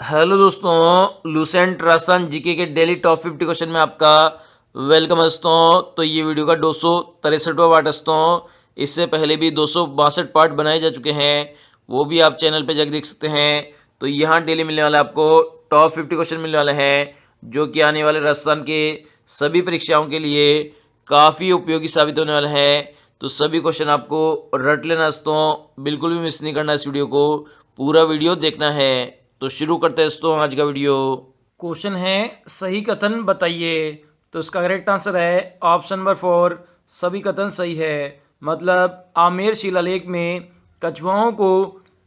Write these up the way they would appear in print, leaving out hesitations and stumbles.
Hello दोस्तों, Lucent Rajasthan GK के daily top 50 question में आपका वेलकम है दोस्तों। तो ये वीडियो का 263वां पार्ट है दोस्तों। इससे पहले भी 262 पार्ट बनाए जा चुके हैं, वो भी आप चैनल पे जाकर देख सकते हैं। तो यहाँ डेली मिलने वाला है आपको टॉप 50 क्वेश्चन मिलने वाले हैं, जो कि आने वाले राजस्थान के सभी परीक्षाओं के लिए काफ़ी उपयोगी साबित होने वाले हैं। तो सभी क्वेश्चन आपको रट लेना दोस्तों, बिल्कुल भी मिस नहीं करना इस वीडियो को, पूरा वीडियो देखना है। तो शुरू करते हैं दोस्तों आज का वीडियो। क्वेश्चन है सही कथन बताइए। तो इसका करेक्ट आंसर है ऑप्शन नंबर 4, सभी कथन सही है। मतलब आमेर शिलालेख में कछुआओं को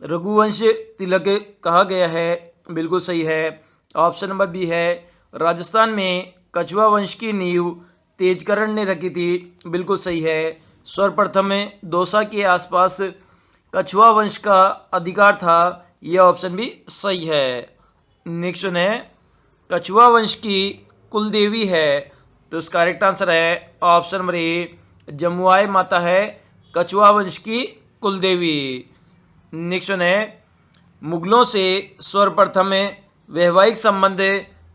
रघुवंश तिलक कहा गया है, बिल्कुल सही है। ऑप्शन नंबर बी है राजस्थान में कछुआ वंश की नींव तेजकरण ने रखी थी, बिल्कुल सही है। सर्वप्रथम दौसा के आसपास कछुआ वंश का अधिकार था, यह ऑप्शन भी सही है। नेक्स्ट है कछुआ वंश की कुल देवी है। तो इसका करेक्ट आंसर है ऑप्शन नंबर ए, जमुआई माता है कछुआ वंश की कुल देवी। नेक्स्ट है मुगलों से सर्वप्रथम वैवाहिक संबंध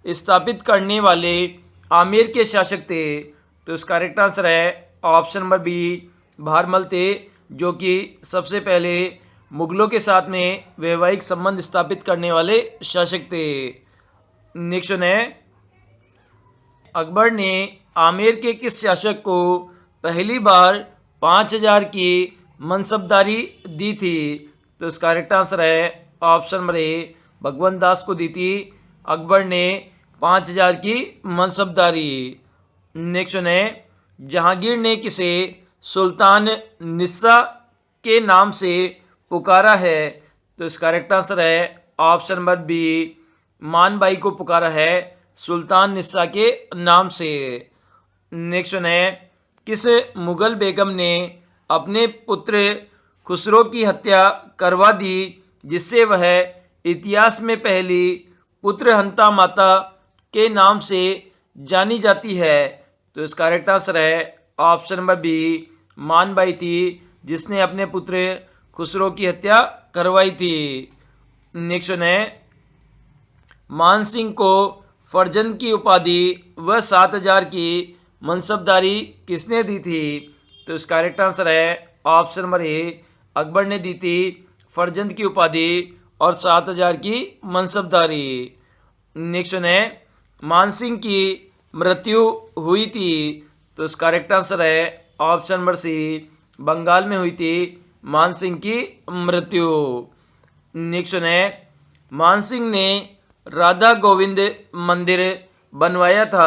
स्थापित करने वाले आमेर के शासक थे। तो इसका करेक्ट आंसर है ऑप्शन नंबर बी, भारमल थे, जो कि सबसे पहले मुगलों के साथ में वैवाहिक संबंध स्थापित करने वाले शासक थे। नेक्स्ट है अकबर ने आमेर के किस शासक को पहली बार 5000 की मनसबदारी दी थी। तो इसका करेक्ट आंसर है ऑप्शन नंबर ए, भगवंत दास को दी थी अकबर ने 5000 की मनसबदारी। नेक्स्ट है जहांगीर ने किसे सुल्तान निस्सा के नाम से पुकारा है। तो इसका करेक्ट आंसर है ऑप्शन नंबर बी, मानबाई को पुकारा है सुल्तान निस्सा के नाम से। नेक्स्ट है किस मुगल बेगम ने अपने पुत्र खुसरो की हत्या करवा दी, जिससे वह इतिहास में पहली पुत्रहंता माता के नाम से जानी जाती है। तो इसका करेक्ट आंसर है ऑप्शन नंबर बी, मानबाई थी जिसने अपने पुत्र खुसरो की हत्या करवाई थी। नेक्स्ट है मान सिंह को फरजंद की उपाधि व 7000 की मनसबदारी किसने दी थी। तो इसका करेक्ट आंसर है ऑप्शन नंबर ए, अकबर ने दी थी फरजंद की उपाधि और 7000 की मनसबदारी। नेक्स्ट है मान सिंह की मृत्यु हुई थी। तो इसका करेक्ट आंसर है ऑप्शन नंबर सी, बंगाल में हुई थी मान सिंह की मृत्यु। नेक्स्ट है मान सिंह ने राधा गोविंद मंदिर बनवाया था।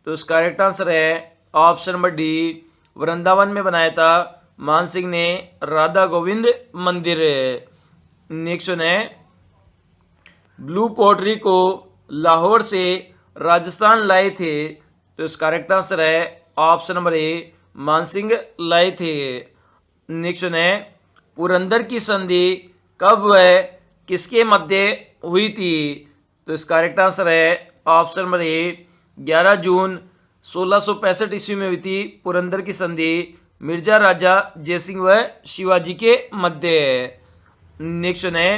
तो इसका करेक्ट आंसर है ऑप्शन नंबर डी, वृंदावन में बनाया था मान सिंह ने राधा गोविंद मंदिर। नेक्स्ट है ब्लू पोट्री को लाहौर से राजस्थान लाए थे। तो इसका करेक्ट आंसर है ऑप्शन नंबर ए, मान सिंह लाए थे। नेक्स्ट है पुरंदर की संधि कब व किसके मध्य हुई थी। तो इसका करेक्ट आंसर है ऑप्शन नंबर ए, 11 जून 1665 ईस्वी में हुई थी पुरंदर की संधि मिर्जा राजा जयसिंह व शिवाजी के मध्य। नेक्स्ट है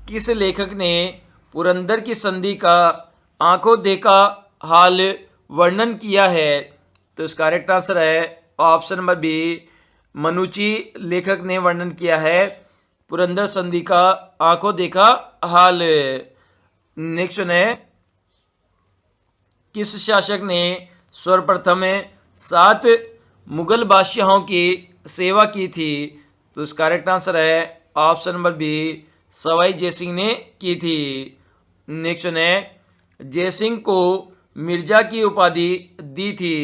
किस लेखक ने पुरंदर की संधि का आंखों देखा हाल वर्णन किया है। तो इसका करेक्ट आंसर है ऑप्शन नंबर बी, मनुची लेखक ने वर्णन किया है पुरंदर संधि का आंखों देखा हाल। नेक्स्ट है किस शासक ने सर्वप्रथम 7 मुगल बादशाहों की सेवा की थी। तो इसका करेक्ट आंसर है option number B, Sawai Jai Singh ने की थी। नेक्स्ट है जयसिंह को मिर्जा की उपाधि दी थी।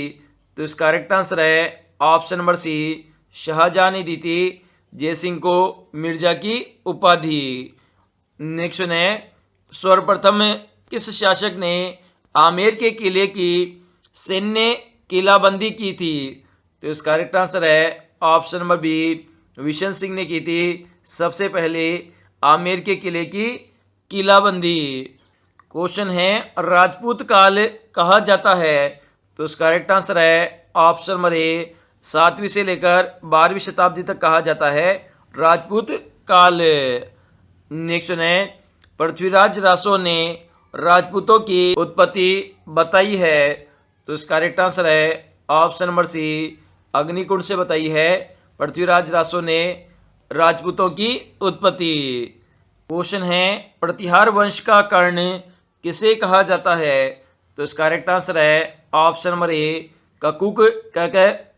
तो इसका करेक्ट आंसर है ऑप्शन नंबर सी, शाहजहां ने दी थी जयसिंह को मिर्जा की उपाधि। नेक्स्ट है सर्वप्रथम किस शासक ने आमेर के किले की सैन्य किलाबंदी की थी। तो इसका करेक्ट आंसर है option number B, Vishan Singh ने की थी सबसे पहले आमेर के किले की किलाबंदी। क्वेश्चन है राजपूत काल कहा जाता है। तो इसका करेक्ट आंसर है ऑप्शन नंबर ए, 7वीं से लेकर 12वीं शताब्दी तक कहा जाता है राजपूत काल। नेक्स्ट है पृथ्वीराज रासो ने राजपूतों की उत्पत्ति बताई है? तो इसका करेक्ट आंसर है ऑप्शन नंबर सी, अग्निकुंड से बताई है पृथ्वीराज रासो ने राजपूतों की उत्पत्ति। क्वेश्चन है, प्रतिहार वंश का कर्ण किसे कहा जाता है? तो इसका करेक्ट आंसर है ऑप्शन नंबर ए, ककुक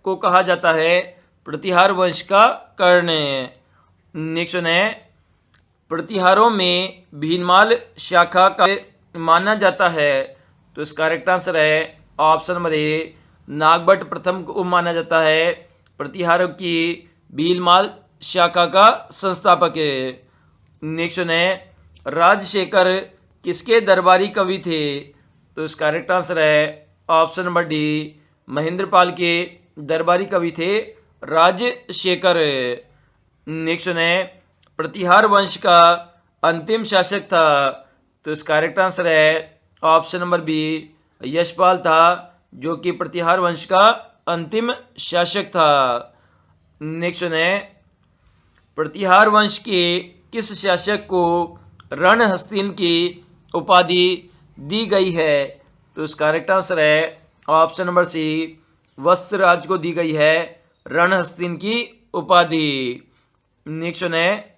को कहा जाता है प्रतिहार वंश का कर्ण। नेक्स्ट है, प्रतिहारों में भीनमाल शाखा का माना जाता है? तो इसका करेक्ट आंसर है ऑप्शन नंबर ए, नागभट्ट प्रथम को माना जाता है प्रतिहारों की भीलमाल शाखा का संस्थापक। नेक्स्ट है, राजशेखर किसके दरबारी कवि थे? तो इसका करेक्ट आंसर है ऑप्शन नंबर डी, महेंद्रपाल के दरबारी कवि थे राजशेखर। नेक्स्ट है, प्रतिहार वंश का अंतिम शासक था? तो इसका करेक्ट आंसर है ऑप्शन नंबर बी, यशपाल था, जो कि प्रतिहार वंश का अंतिम शासक था। नेक्स्ट है, प्रतिहार वंश के किस शासक को रणहस्तिन की उपाधि दी गई है? तो इसका करेक्ट आंसर है ऑप्शन नंबर सी, वत्सराज को दी गई है रणहस्तिन की उपाधि। नेक्स्ट है,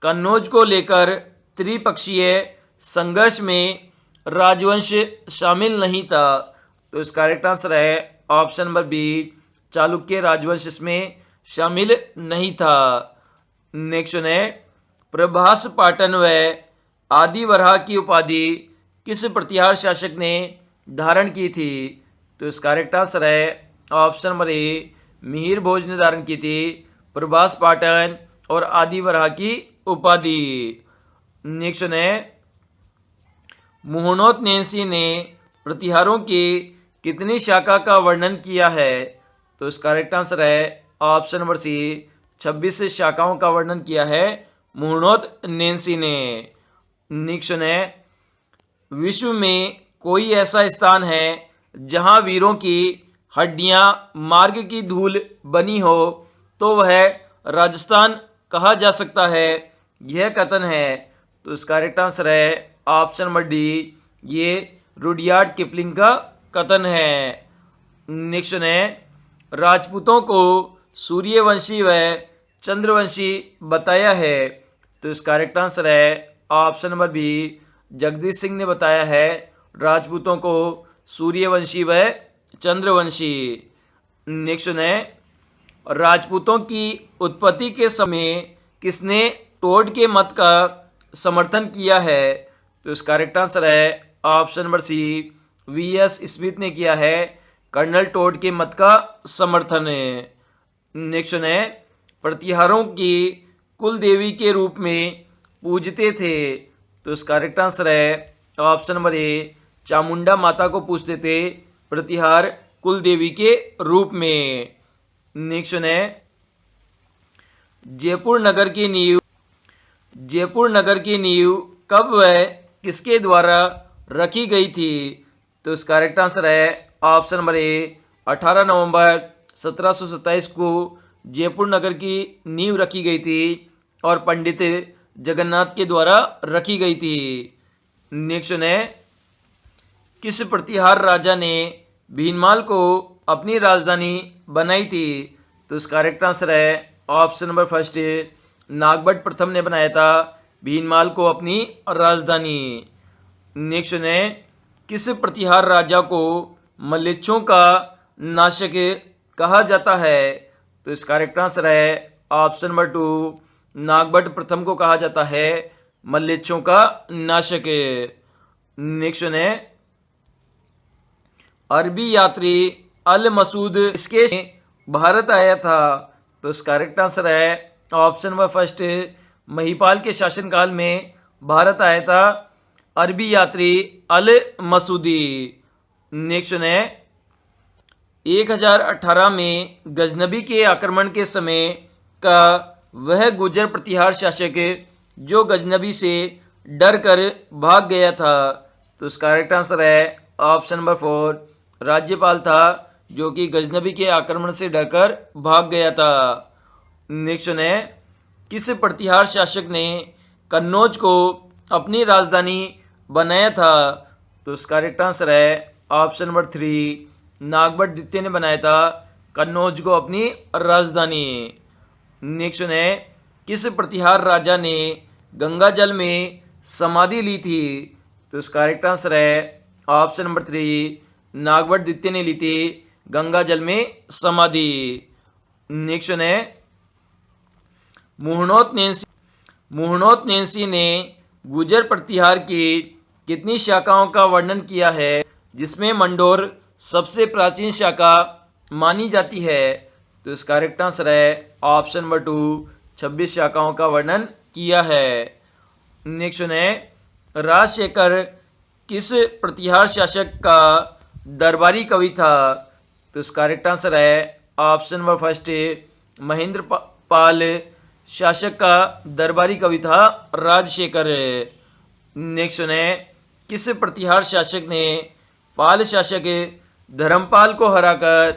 कन्नौज को लेकर त्रिपक्षीय संघर्ष में राजवंश शामिल नहीं था? तो इसका करेक्ट आंसर है ऑप्शन नंबर बी, चालुक्य राजवंश इसमें शामिल नहीं था। नेक्स्ट है, प्रभास पाटन व आदिवराह की उपाधि किस प्रतिहार शासक ने धारण की थी? तो इसका करेक्ट आंसर है ऑप्शन नंबर ए, मिहिर भोज ने धारण की थी प्रभास पाटन और आदिवराह की उपाधि। नेक्स्ट है, मुहनोत नेंसी ने प्रतिहारों की कितनी शाखा का वर्णन किया है? तो इसका करेक्ट आंसर है ऑप्शन नंबर सी, 26 शाखाओं का वर्णन किया है मुहनोत नेंसी ने। नेक्स्ट है, विश्व में कोई ऐसा स्थान है जहां वीरों की हड्डियां मार्ग की धूल बनी हो तो वह राजस्थान कहा जा सकता है? यह कथन है। तो इसका करेक्ट आंसर है ऑप्शन नंबर डी, ये रुडयार्ड किपलिंग का कथन है। नेक्स्ट है, राजपूतों को सूर्यवंशी व चंद्रवंशी बताया है? तो इसका करेक्ट आंसर है option number B, Jagdish Singh ने बताया है राजपूतों को सूर्यवंशी व चंद्रवंशी। नेक्स्ट है, राजपूतों की उत्पत्ति के समय किसने टोड के मत का समर्थन किया है? तो इसका करेक्ट आंसर है option number C, V S. Smith ने किया है कर्नल टोड के मत का समर्थन। नेक्स्ट है, प्रतिहारों की कुल देवी के रूप में पूजते थे? तो इसका करेक्ट आंसर है ऑप्शन नंबर ए, चामुंडा माता को पूजते थे प्रतिहार कुल देवी के रूप में। नेक्स्ट है, जयपुर नगर की नींव कब व किसके द्वारा रखी गई थी? तो इसका करेक्ट आंसर है ऑप्शन नंबर ए, 18 नवंबर 1727 को जयपुर नगर की नींव रखी गई थी और पंडित जगन्नाथ के द्वारा रखी गई थी। नेक्स्ट है, किस प्रतिहार राजा ने भीनमाल को अपनी राजधानी बनाई थी? तो इसका करेक्ट आंसर है ऑप्शन नंबर फर्स्ट, नागभट्ट प्रथम ने बनाया था भीनमाल को अपनी राजधानी। नेक्स्ट है, किस प्रतिहार राजा को मलेच्छों का नाशक कहा जाता है? तो इसका करेक्ट आंसर है ऑप्शन नंबर 2, नागभट्ट प्रथम को कहा जाता है मलेच्छों का नाशक। नेक्स्ट है, अरबी यात्री अल मसूद इसके भारत आया था? तो इसका करेक्ट आंसर है ऑप्शन नंबर फर्स्ट, महिपाल के शासनकाल में भारत आया था अरबी यात्री अल मसूदी। नेक्स्ट है, 1018 में गजनबी के आक्रमण के समय का वह गुर्जर प्रतिहार शासक जो गजनबी से डर कर भाग गया था? तो इसका करेक्ट आंसर है ऑप्शन नंबर 4, राज्यपाल था जो कि गजनबी के आक्रमण से डरकर भाग गया था। नेक्स्ट है, किस प्रतिहार शासक ने कन्नौज को अपनी राजधानी बनाया था? तो इसका करेक्ट आंसर है ऑप्शन नंबर 3, नागभट्ट द्वितीय ने बनाया था कन्नौज को अपनी राजधानी। नेक्स्ट है, किस प्रतिहार राजा ने गंगा जल में समाधि ली थी? तो इसका करेक्ट आंसर है ऑप्शन नंबर 3, नागभट्ट द्वितीय ने ली थी गंगा जल में समाधि। नेक्स्ट है, मुहणोत नेंसी ने गुर्जर प्रतिहार की कितनी शाखाओं का वर्णन किया है, जिसमें मंडोर सबसे प्राचीन शाखा मानी जाती है? तो इसका करेक्ट आंसर है ऑप्शन नंबर 2, 26 शाखाओं का वर्णन किया है। नेक्स्ट है, राजशेखर किस प्रतिहार शासक का दरबारी कवि था? तो इसका करेक्ट आंसर है option number first, Mahendra Pal शासक का दरबारी कवि था राजशेखर। नेक्स्ट है, किस प्रतिहार शासक ने पाल शासक धर्मपाल को हराकर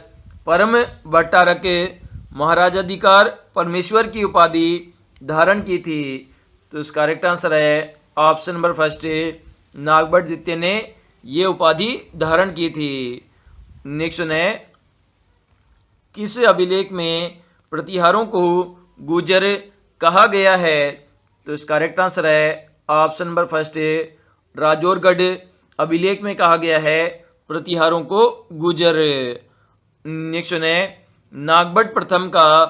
परम भट्टारक महाराजाधिकार परमेश्वर की उपाधि धारण की थी? तो इसका करेक्ट आंसर है ऑप्शन नंबर फर्स्ट, नागभट्ट द्वितीय ने ये उपाधि धारण की थी। नेक्स्ट है, किस अभिलेख में प्रतिहारों को गुर्जर कहा गया है? तो इसका करेक्ट आंसर है ऑप्शन नंबर फर्स्ट, राजौरगढ़ अभिलेख में कहा गया है प्रतिहारों को गुर्जर। नेक्स्ट है, नागभट्ट प्रथम का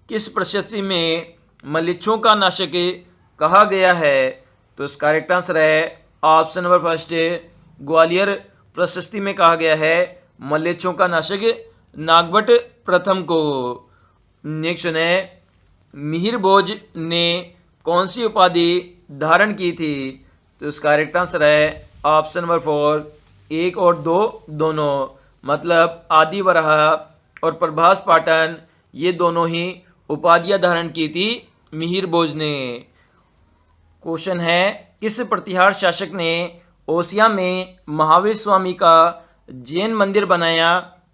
किस प्रशस्ति में मलेच्छों का नाशक कहा गया है? तो इसका करेक्ट आंसर है ऑप्शन नंबर फर्स्ट, ग्वालियर प्रशस्ति में कहा गया है मलेच्छों का नाशक नागभट्ट प्रथम को। नेक्स्ट है, मिहिर भोज ने कौन सी उपाधि धारण की थी? तो इसका करेक्ट आंसर है ऑप्शन नंबर 4, 1 और 2 दोनों, मतलब आदि वराह और प्रभास पाटन, ये दोनों ही उपाधियां धारण की थी मिहिर भोज ने। क्वेश्चन है, किस प्रतिहार शासक ने ओसिया में महावीर स्वामी का जैन मंदिर बनाया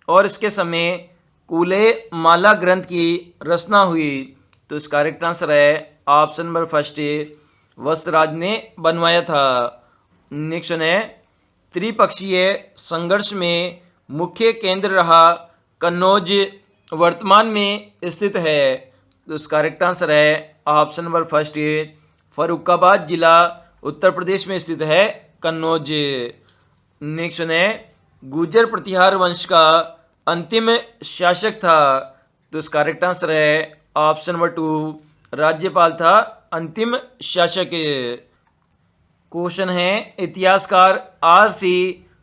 और इसके समय कूले माला ग्रंथ की रचना हुई? तो इसका करेक्ट आंसर है ऑप्शन नंबर फर्स्ट, वत्सराज ने बनवाया था। नेक्स्ट है, त्रिपक्षीय संघर्ष में मुख्य केंद्र रहा कन्नौज वर्तमान में स्थित है? तो इसका करेक्ट आंसर है ऑप्शन नंबर फर्स्ट, फर्रुखाबाद जिला उत्तर प्रदेश में स्थित है कन्नौज। नेक्स्ट है, गुर्जर प्रतिहार वंश का अंतिम शासक था? तो इसका करेक्ट आंसर है ऑप्शन नंबर 2, राज्यपाल था अंतिम शासक। क्वेश्चन है, इतिहासकार R.C.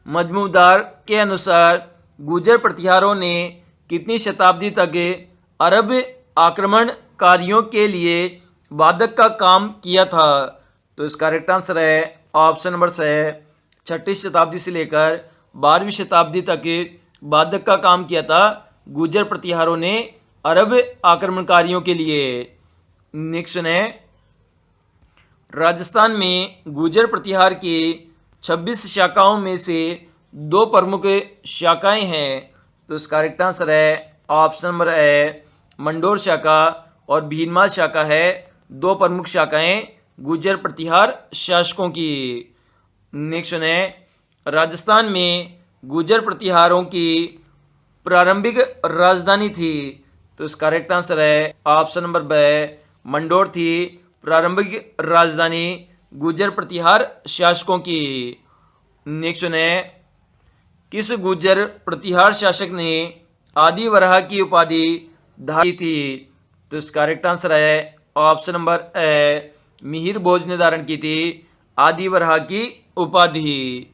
मजमूदार के अनुसार गुर्जर प्रतिहारों ने कितनी शताब्दी तक अरब आक्रमणकारियों के लिए वादक का काम किया था? तो इसका करेक्ट आंसर है ऑप्शन नंबर 6, 6ठी शताब्दी से लेकर 12वीं शताब्दी तक वादक का काम किया था गुर्जर प्रतिहारों ने अरब आक्रमणकारियों के लिए। नेक्स्ट है, राजस्थान में गुर्जर प्रतिहार की 26 शाखाओं में से 2 प्रमुख शाखाएं हैं। तो इसका करेक्ट आंसर है ऑप्शन नंबर ए, मंडोर शाखा और भीनमाल शाखा है 2 प्रमुख शाखाएं गुर्जर प्रतिहार शासकों की। नेक्स्ट है, राजस्थान में गुर्जर प्रतिहारों की प्रारंभिक राजधानी थी? तो इसका करेक्ट आंसर है ऑप्शन नंबर बी, मंडोर थी प्रारंभिक राजधानी गुर्जर प्रतिहार शासकों की। नेक्स्ट है, किस गुर्जर प्रतिहार शासक ने आदि वराह की उपाधि धारी थी? तो इसका करेक्ट आंसर है ऑप्शन नंबर ए, मिहिर भोज ने धारण की थी आदि वराह की उपाधि।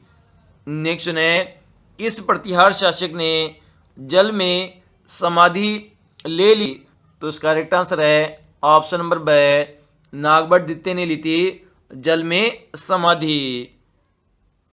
नेक्स्ट है, किस प्रतिहार शासक ने जल में समाधि ले ली? तो इसका करेक्ट आंसर है ऑप्शन नंबर बी, नागभट्ट द्वितीय ने ली थी जल में समाधि।